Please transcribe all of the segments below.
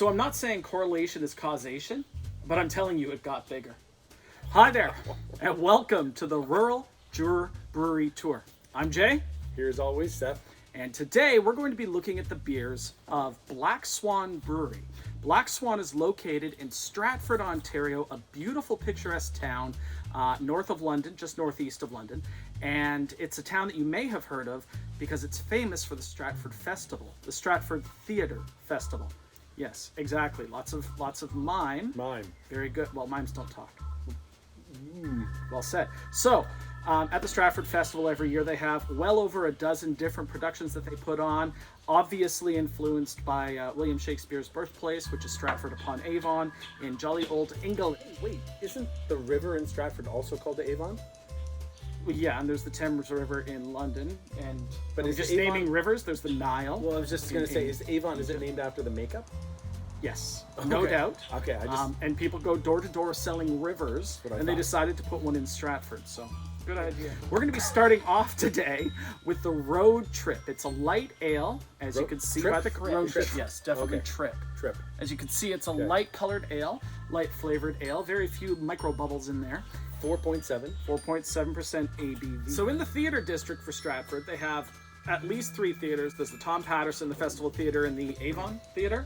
So I'm not saying correlation is causation, but I'm telling you it got bigger. Hi there, and welcome to the Rural Juror Brewery Tour. I'm Jay. Here as always, Seth. And today we're going to be looking at the beers of Black Swan Brewery. Black Swan is located in Stratford, Ontario, a beautiful picturesque town north of London, just northeast of London. And it's a town that you may have heard of because it's famous for the Stratford Festival, the Stratford Theatre Festival. Yes, exactly. Lots of mime. Mime. Very good. Well, mimes don't talk. Well said. So, at the Stratford Festival every year, they have well over a dozen different productions that they put on, obviously influenced by William Shakespeare's birthplace, which is Stratford upon Avon in jolly old England. Wait, isn't the river in Stratford also called the Avon? Well, yeah, and there's the Thames River in London, and But is just it Avon? naming rivers. There's the Nile. Well, I was just going to say, is it named after the makeup? Yes, no Okay. doubt. Okay, I just... And people go door to door selling rivers, what I and they thought. decided to put one in Stratford. So, good idea. We're going to be starting off today with the Road Trip. It's a light ale, as you can see Trip? by the Trip. Road Trip. Trip. Yes, definitely Okay. Trip. Trip. As you can see, it's a Okay. light colored ale, light flavored ale. Very few micro bubbles in there. 4.7. 4.7% ABV. So in the theater district for Stratford, they have at least 3 theaters. There's the Tom Patterson, the Festival Theater, and the Avon Theater.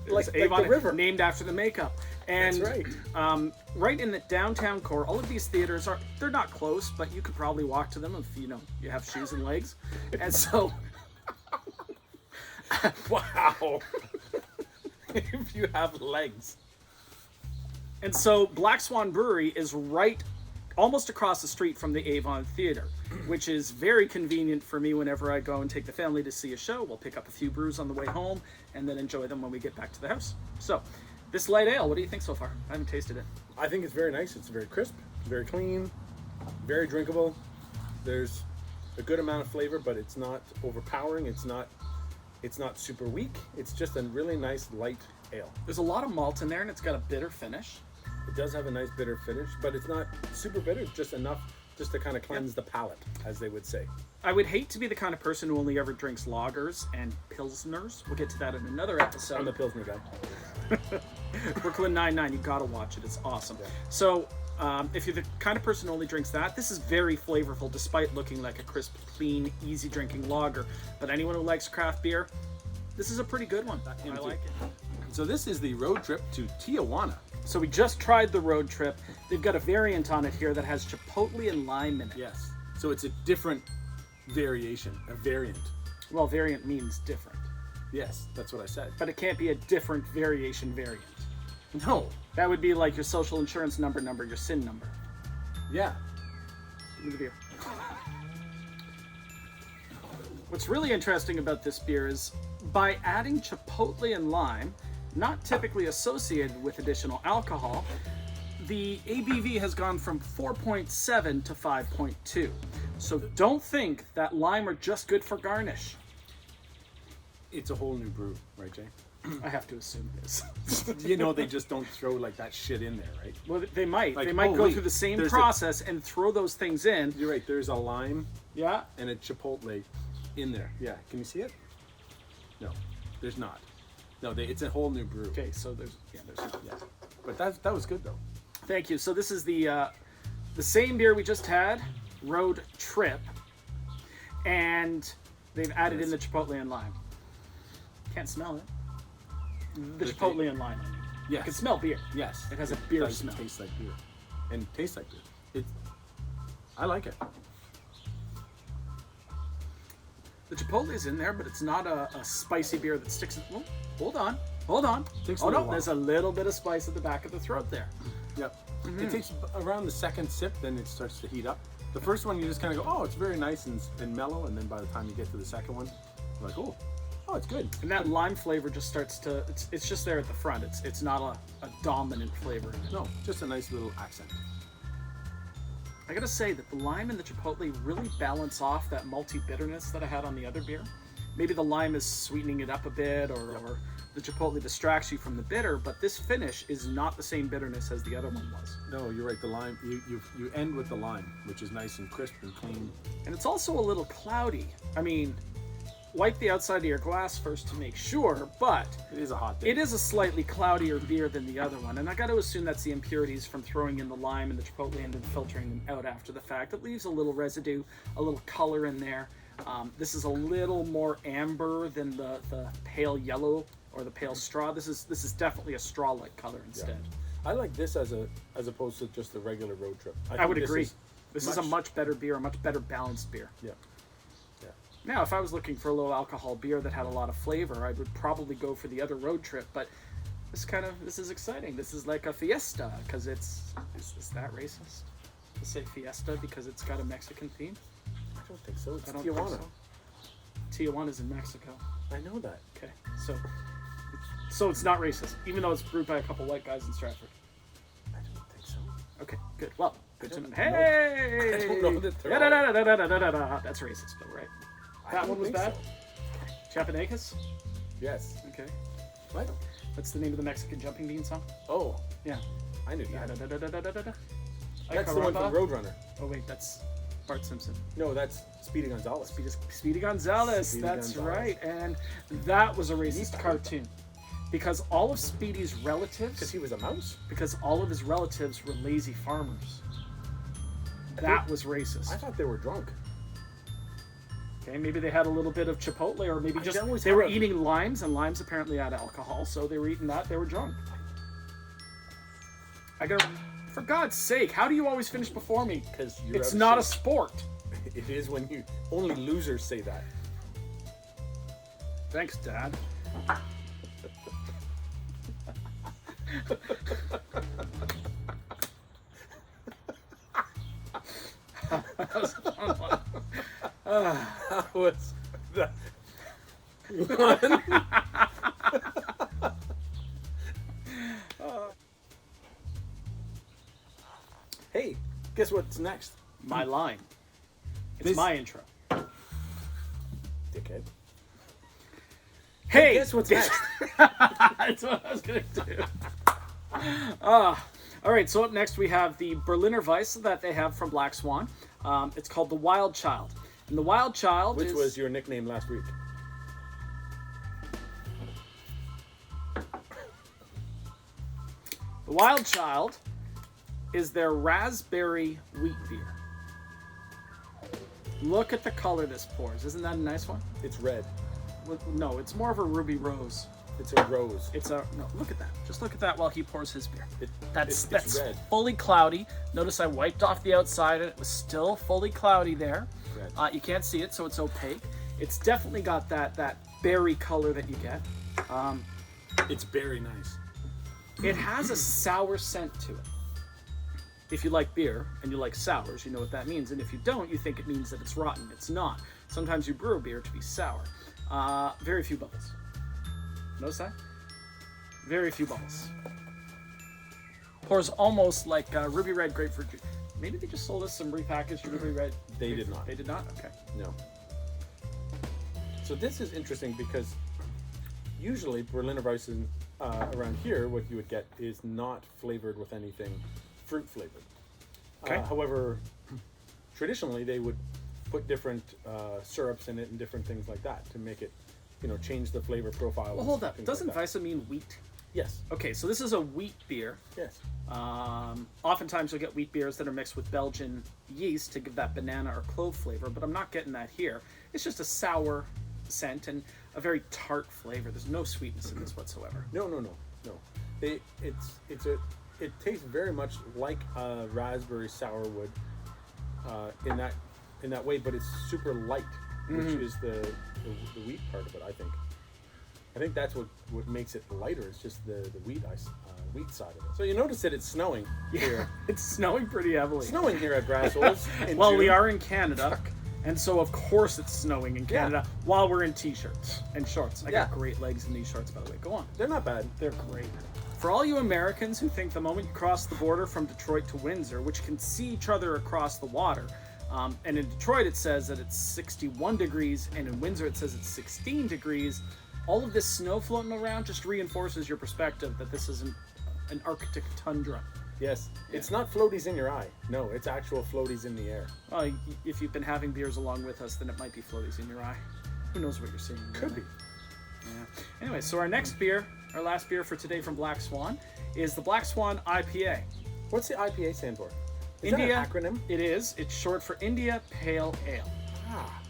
Like the Avon, river. named after the makeup. And That's right. right in the downtown core, all of these theaters they're not close, but you could probably walk to them if you have shoes and legs. And so Wow. If you have legs. And so Black Swan Brewery is right almost across the street from the Avon Theater, which is very convenient for me whenever I go and take the family to see a show. We'll pick up a few brews on the way home and then enjoy them when we get back to the house. So, this light ale, what do you think so far? I haven't tasted it. I think it's very nice. It's very crisp, very clean, very drinkable. There's a good amount of flavor, but it's not overpowering. It's not super weak. It's just a really nice light ale. There's a lot of malt in there and it's got a bitter finish. It does have a nice bitter finish, but it's not super bitter. It's just enough just to kind of cleanse the palate, as they would say. I would hate to be the kind of person who only ever drinks lagers and pilsners. We'll get to that in another episode. I'm a Pilsner guy. Brooklyn Nine-Nine, you gotta watch it. It's awesome. Yeah. So, if you're the kind of person who only drinks that, this is very flavorful despite looking like a crisp, clean, easy drinking lager. But anyone who likes craft beer, this is a pretty good one. I like it. So this is the road trip to Tijuana. So we just tried the Road Trip. They've got a variant on it here that has Chipotle and lime in it. Yes. So it's a different variation, a variant. Well, variant means different. Yes, that's what I said. But it can't be a different variant. No. That would be like your social insurance number, your SIN number. Yeah. Give me the beer. What's really interesting about this beer is by adding Chipotle and lime, not typically associated with additional alcohol, the ABV has gone from 4.7 to 5.2. So don't think that lime are just good for garnish. It's a whole new brew, right, Jay? I have to assume it is. You know, they just don't throw like that shit in there, right? Well, they might. Like, They might oh, go wait, through the same there's process and throw those things in. You're right. There's a lime Yeah. and a chipotle in there. Yeah. Can you see it? No, there's not. No, it's a whole new brew. Okay, so there's. Yeah. But that was good though. Thank you. So this is the same beer we just had, Road Trip, and they've added in the Chipotle and lime. Can't smell it. The Chipotle and lime. Yes. I can smell beer. Yes. It has a beer does smell. Taste like beer, and tastes like beer. I like it. The Chipotle is in there, but it's not a spicy beer that sticks. Well, hold on. Takes a Oh no, little while. there's a little bit of spice at the back of the throat there. Yep. It takes around the second sip, then it starts to heat up. The first one, you just kind of go, oh, it's very nice and mellow, and then by the time you get to the second one, you're like, oh, it's good. And that lime flavor just starts to. It's just there at the front. It's not a dominant flavor. No, just a nice little accent. I gotta say that the lime and the Chipotle really balance off that malty bitterness that I had on the other beer. Maybe the lime is sweetening it up a bit, or the Chipotle distracts you from the bitter, but this finish is not the same bitterness as the other one was. No, you're right. The lime, you end with the lime, which is nice and crisp and clean. And it's also a little cloudy. I mean, wipe the outside of your glass first to make sure, but It is a hot day. it is a slightly cloudier beer than the other one, and I got to assume that's the impurities from throwing in the lime and the chipotle and then filtering them out after the fact. It leaves a little residue, a little color in there. This is a little more amber than the pale yellow or the pale straw. This is definitely a straw-like color instead. I like this as opposed to just the regular road trip. I would think agree. This is a much- much better beer, a much better balanced beer. Yeah. Yeah. Now, if I was looking for a low alcohol beer that had a lot of flavor, I would probably go for the other road trip. But this is exciting. This is like a fiesta because is that racist to say fiesta because it's got a Mexican theme? I don't think so. It's I don't think Tijuana. so. Tijuana's in Mexico. I know that. Okay, so it's not racist, even though it's brewed by a couple white guys in Stratford. I don't think so. Okay, good. Well, good to know. don't Hey! I don't know that they're Da-da-da-da-da-da-da-da. That's racist, but right. I That don't one was think bad? so. Chapanacus? Yes. Okay. What? What's the name of the Mexican jumping bean song? Oh, Yeah. I knew that. Da-da-da-da-da-da-da. That's the one from Roadrunner. Oh wait, that's Bart Simpson. No, that's Speedy Gonzalez. Speedy Gonzales, Speedy that's Gonzales. right. And that was a racist cartoon. Because all of Speedy's relatives, Because he was a mouse? because all of his relatives were lazy farmers. That was I racist. thought they were drunk. Okay, maybe they had a little bit of Chipotle, or maybe I just always they were had a- eating limes, and limes apparently add alcohol, so they were eating that. They were drunk. For God's sake, how do you always finish before me? Because you're It's out of not a shape. sport. It is when you only losers say that. Thanks, Dad. That was a fun one. That was the one. Hey, guess what's next? My line. It's This- my intro. Dickhead. Hey, Guess what's next? That's what I was gonna do. All right. So up next we have the Berliner Weiss that they have from Black Swan. It's called the Wild Child, and the Wild Child Which is, was your nickname last week? the Wild Child is their raspberry wheat beer. Look at the color this pours. Isn't that a nice one? It's red. No, it's more of a ruby rose. It's a rose. No. Look at that. Just look at that while he pours his beer. That's it's red. fully cloudy. Notice I wiped off the outside and it was still fully cloudy there. Red. You can't see it, so it's opaque. It's definitely got that berry color that you get. It's very nice. It has a sour scent to it. If you like beer and you like sours, you know what that means. And if you don't, you think it means that it's rotten. It's not. Sometimes you brew a beer to be sour. Very few bubbles. Notice that? Very few bubbles. Pours almost like ruby red grapefruit juice. Maybe they just sold us some repackaged ruby red. They did not. They did not? Okay. No. So this is interesting because usually Berliner Weissen around here, what you would get is not flavored with anything fruit flavored. Okay. However, traditionally they would put different syrups in it and different things like that to make it, change the flavor profile. Well, hold and up. things Doesn't like that. Weisse mean wheat? Yes. Okay, so this is a wheat beer. Yes. Oftentimes you'll get wheat beers that are mixed with Belgian yeast to give that banana or clove flavor, but I'm not getting that here. It's just a sour scent and a very tart flavor. There's no sweetness in this whatsoever. No. It tastes very much like a raspberry sourwood in that way, but it's super light, which is the wheat part of it. I think that's what makes it lighter. It's just the wheat side of it. So you notice that it's snowing here. It's snowing pretty heavily. Snowing here at Brassols. in Well, we June. are in Canada, and so of course it's snowing in Canada while we're in t-shirts and shorts. I got Yeah. great legs in these shorts, by the way. Go on. They're not bad. They're great. For all you Americans who think the moment you cross the border from Detroit to Windsor, which can see each other across the water, and in Detroit it says that it's 61 degrees, and in Windsor it says it's 16 degrees, all of this snow floating around just reinforces your perspective that this isn't an Arctic tundra. Yes. It's not floaties in your eye. No, it's actual floaties in the air. Well, if you've been having beers along with us, then it might be floaties in your eye. Who knows what you're seeing? Could be. Yeah. Anyway, so our next beer, our last beer for today from Black Swan, is the Black Swan IPA. What's the IPA stand for? Is India. that an acronym? It is. It's short for India Pale Ale. Ah,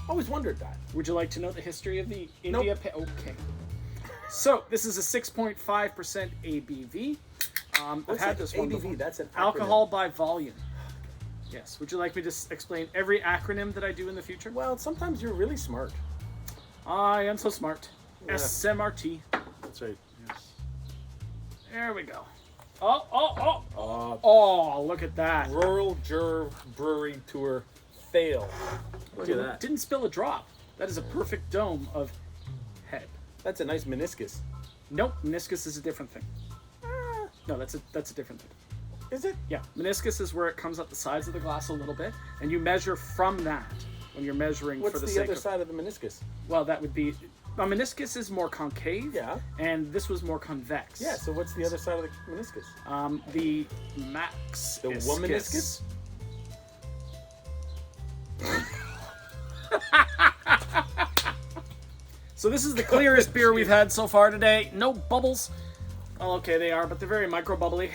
always wondered that. Would you like to know the history of the India Pale? Okay. So this is a 6.5% ABV. I've What's had that this one ABV? before. That's an acronym. Alcohol by volume. Yes. Would you like me to explain every acronym that I do in the future? Well, sometimes you're really smart. I am so smart. Yeah. SMRT. That's right. Yes. There we go. Oh, look at that. Rural Juror Brewery Tour fail. Look at that. Didn't spill a drop. That is a perfect dome of head. That's a nice meniscus. Nope, meniscus is a different thing. No, that's a different thing. Is it? Yeah, meniscus is where it comes up the sides of the glass a little bit, and you measure from that when you're measuring What's for the the sake other of. side of the meniscus? Well, that would be. A meniscus is more concave. Yeah. And this was more convex. Yeah, so what's the other side of the meniscus? The max. The womaniscus? So this is the clearest beer we've had so far today. No bubbles. Oh, okay, they are, but they're very micro bubbly.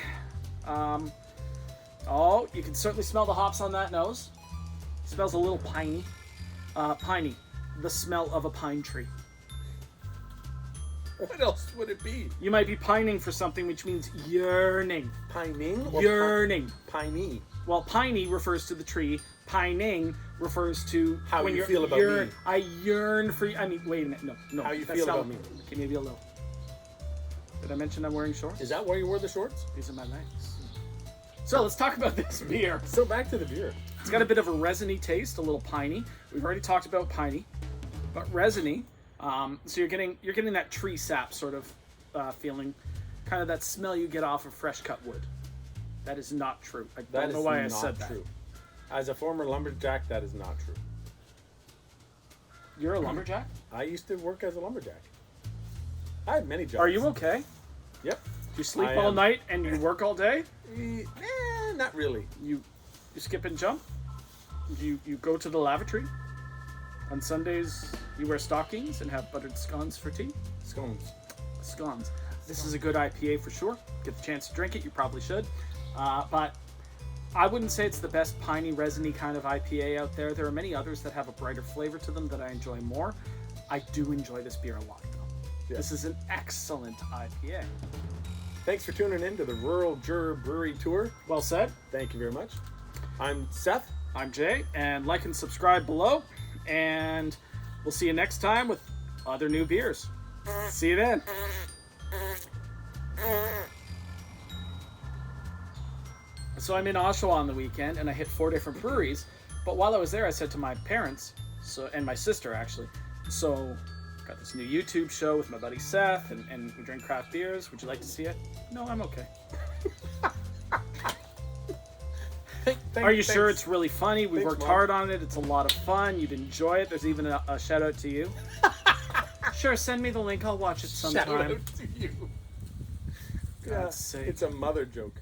Oh, you can certainly smell the hops on that nose. It smells a little piney. Piney, the smell of a pine tree. What else would it be? You might be pining for something, which means yearning. Pining? Or Yearning. Piney. Well, piney refers to the tree. Pining refers to How when you you're feel about yearn. me. I yearn for you. I mean, wait a minute. No. How you that's feel not- about me. Okay, maybe a little. Did I mention I'm wearing shorts? Is that why you wore the shorts? These are my legs. So let's talk about this beer. So back to the beer. It's got a bit of a resiny taste, a little piney. We've already talked about piney, but resiny. So you're getting that tree sap sort of feeling, kind of that smell you get off of fresh cut wood. That is not true. I That don't is know why I not said that. true. As a former lumberjack, that is not true. You're a lumberjack? I used to work as a lumberjack. I had many jobs. Are you okay? Yep. Do you sleep I all am. night and you work all day? Not really. You skip and jump? You go to the lavatory? On Sundays you wear stockings and have buttered scones for tea? Scones. Scones. This is a good IPA for sure. Get the chance to drink it, you probably should. But I wouldn't say it's the best piney, resiny kind of IPA out there. There are many others that have a brighter flavor to them that I enjoy more. I do enjoy this beer a lot, though. Yeah. This is an excellent IPA. Thanks for tuning in to the Rural Juror Brewery Tour. Well said. Thank you very much. I'm Seth. I'm Jay, and like and subscribe below. And we'll see you next time with other new beers. See you then. So I'm in Oshawa on the weekend, and I hit 4 different breweries. But while I was there, I said to my parents, and my sister actually, so got this new YouTube show with my buddy Seth, and we drink craft beers. Would you like to see it? No, I'm okay. Are you sure it's really funny? We worked Mom. hard on it. It's a lot of fun. You'd enjoy it. There's even a shout out to you. Sure, send me the link. I'll watch it sometime. Shout out to you. God's sake. It's a mother joke.